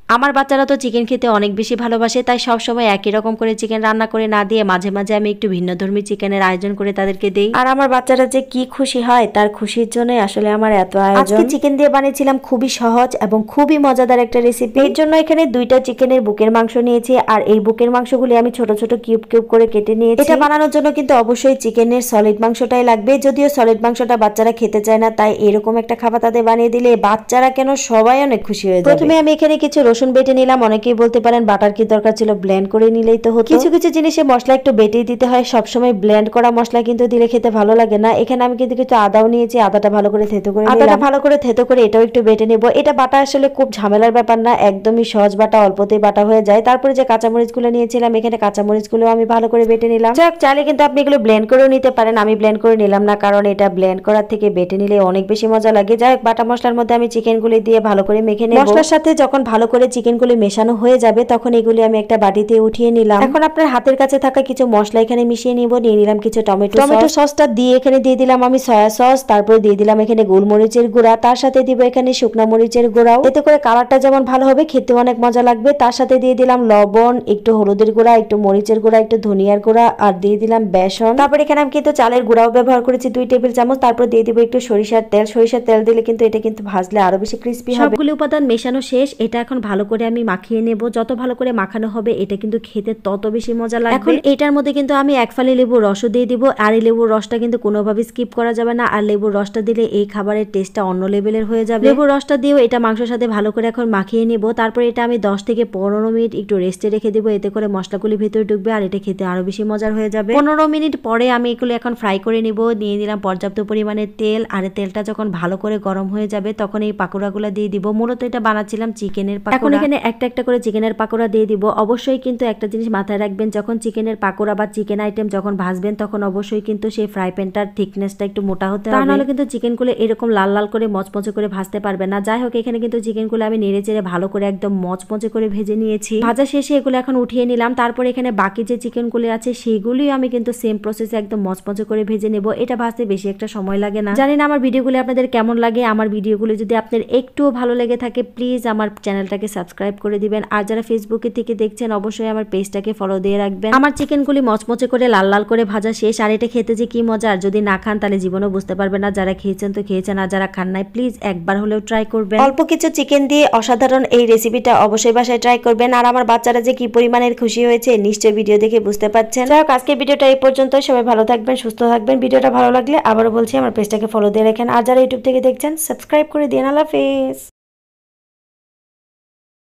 আমার বাচ্চারা তো চিকেন খেতে অনেক বেশি ভালোবাসে, তাই সবসময় একই রকম করে চিকেন রান্না করে না দিয়ে মাঝে মাঝে আমি একটু ভিন্নধর্মী চিকেনের আয়োজন করে তাদেরকে দেই। আর আমার বাচ্চারা যে কি খুশি হয় তার খুশির জন্য আসলে আমার এত আয়োজন। আজকে চিকেন দিয়ে বানিয়েছিলাম খুবই সহজ এবং খুবই মজাদার একটা রেসিপি। এর জন্য এখানে 2টা চিকেনের বুকের মাংস নিয়েছি, আর এই বুকের মাংসগুলি আমি ছোট ছোট কিউব কিউব করে কেটে নিয়েছি। এটা বানানোর জন্য কিন্তু অবশ্যই চিকেনের সলিড মাংসটাই লাগবে, যদিও সলিড মাংসটা বাচ্চারা খেতে চায় না, তাই এরকম একটা খাবার তাদের বানিয়ে দিলে বাচ্চারা কেন সবাই অনেক খুশি হয়ে যাবে। প্রথমে আমি এখানে কিছু রসুন বেটে নিলাম। অনেকেই বলতে পারেন বাটার কি দরকার ছিল, ব্লেন্ড করে নিলেই তো হতো। কিছু কিছু জিনিসে মশলা একটু বেটেই দিতে হয়, সবসময় ব্লেন্ড করা মশলা কিন্তু দিলে খেতে ভালো লাগে না। এখানে আমি কিন্তু কিছু আদাও নিয়েছি, আদাটা ভালো করে থেতো করে নিলাম। আদাটা ভালো করে থেতো করে এটাও একটু বেটে নেব। এটা বাটা আসলে খুব ঝামেলার ব্যাপার না, একদমই সহজ বাটা, অল্পতেই বাটা হয়ে যায়। তারপরে যে কাঁচামরিচগুলো নিয়েছিলাম, এখানে কাঁচামরিচগুলো আমি ভালো করে বেটে নিলাম। যাক, চাইলে কিন্তু আপনি এগুলো ব্লেন্ড করেও নিতে পারেন, আমি ব্লেন্ড করে নিলাম না, কারণ এটা ব্লেন্ড করার থেকে বেটে নিলে অনেক বেশি মজা লাগে। যাই হোক, বাটা মশলার মধ্যে আমি চিকেনগুলি দিয়ে ভালো করে মেখে নেব। মশলার সাথে যখন ভালো করে চিকেনগুলি মেশানো হয়ে যাবে তখন এগুলি আমি একটা বাটিতে উঠিয়ে নিলাম। এখন আপনার হাতের কাছে থাকা কিছু মশলা এখানে মিশিয়ে নিব। নিয়ে নিলাম কিছু টমেটো সসটা দিয়ে এখানে দিয়ে দিলাম আমি সয়া সস, তারপরে দিয়ে দিলাম এখানে গোলমরিচের গুঁড়া, তার সাথে দিব এখানে শুকনা মরিচের গুঁড়াও। এতে করে কালারটা যেমন ভালো হবে, খেতে অনেক মজা লাগবে। তার সাথে দিয়ে দিলাম লবণ, একটু হলুদের গুঁড়া, একটু মরিচের গুঁড়া, একটু ধনিয়ার গুঁড়া, আর দিয়ে দিলাম বেসন। তারপর এখানে আমি কিন্তু চালের গুঁড়াও ব্যবহার করেছি 2 টেবিল চামচ। তারপর দিয়ে দিব একটু সরিষার তেল। সরিষার তেল দিলে কিন্তু এটা কিন্তু ভাজলে আরো বেশি ক্রিস্পি হবে। সবগুলো উপাদান মেশানো শেষ, এটা এখন ভালো করে আমি মাখিয়ে নেব। যত ভালো করে মাখানো হবে এটা কিন্তু খেতে তত বেশি মজা লাগবে। এখন এটার মধ্যে কিন্তু আমি 1 ফালি লেবুর রসও দিয়ে দিব, আর এই লেবুর রসটা কিন্তু কোনোভাবে স্কিপ করা যাবে না। আর লেবুর রসটা দিলে এই খাবারের টেস্টটা অন্য লেভেলের হয়ে যাবে। লেবুর রসটা দিয়েও এটা মাংসের সাথে ভালো করে এখন মাখিয়ে নিব। তারপর এটা আমি 10 থেকে 15 মিনিট একটু রেস্টে রেখে দিব, এতে করে মশলাগুলি ভেতরে ঢুকবে আর এটা খেতে আরো বেশি মজার হয়ে যাবে। 15 মিনিট পরে আমি এগুলো এখন ফ্রাই করে নিব। নিয়ে নিলাম পর্যাপ্ত পরিমাণে তেল, আর তেলটা যখন ভালো করে গরম হয়ে যাবে তখন এই পাকোড়াগুলো দিয়ে দিব। মূলত এটা বানাচ্ছিলাম চিকেনের পাকোড়া। এখন এখানে একটা একটা করে চিকেনের পাকোড়া দিয়ে দিব। অবশ্যই কিন্তু একটা জিনিস মাথায় রাখবেন, যখন চিকেনের পাকোড়া বা চিকেন আইটেম যখন ভাজবেন তখন অবশ্যই কিন্তু সেই ফ্রাই প্যানটার থিকনেসটা একটু মোটা হতে হবে, তা নাহলে কিন্তু চিকেনগুলো এরকম লাল লাল করে মচমচে করে ভাজতে পারবে না। যাই হোক, এখানে কিন্তু চিকেনগুলো আমি নেড়ে চেড়ে ভালো করে একদম মচমচে করে ভেজে নিয়েছি। ভাজা শেষে এগুলো এখন উঠিয়ে নিলাম। তারপর এখানে বাকি যে চিকেনগুলো আছে সেগুলোই আমি কিন্তু সেম প্রসেসে একদম মচমচে করে ভেজে নেব। এটা ভাজতে বেশি একটা সময় লাগে না। জানি না আমার ভিডিওগুলো আপনাদের কেমন লাগে। আমার ভিডিওগুলো যদি আপনাদের একটুও ভালো লেগে থাকে প্লিজ আমার চ্যানেলটাকে সাবস্ক্রাইব করে দিবেন। আর যারা ফেসবুকে থেকে দেখছেন অবশ্যই আমার পেজটাকে ফলো দিয়ে রাখবেন। আমার চিকেনগুলি মচমচে করে লাল লাল করে ভাজা শেষ। আর এটা খেতে যে কি মজা, আর যদি না খান তাহলে জীবনেও বুঝতে পারবেন না। যারা খেয়েছেন তো খেয়েছেন, আর যারা খান নাই প্লিজ একবার হলেও ট্রাই করবেন। অল্প কিছু চিকেন দিয়ে অসাধারণ এই রেসিপিটা অবশ্যই বাসায় ট্রাই করবেন। আর আমার বাচ্চারা যে কি পরিমাণের খুশি হয়েছে নিশ্চয়ই ভিডিও দেখে বুঝতে পারছেন। যাই হোক, আজকের ভিডিওটা এই পর্যন্ত। সবাই ভালো থাকবেন, সুস্থ থাকবেন। ভিডিওটা ভালো লাগলে আবারও বলছি আমার পেজটাকে ফলো দিয়ে রাখেন। আর যারা ইউটিউব থেকে দেখছেন সাবস্ক্রাইব করে দিন। আল্লাহ হাফেজ।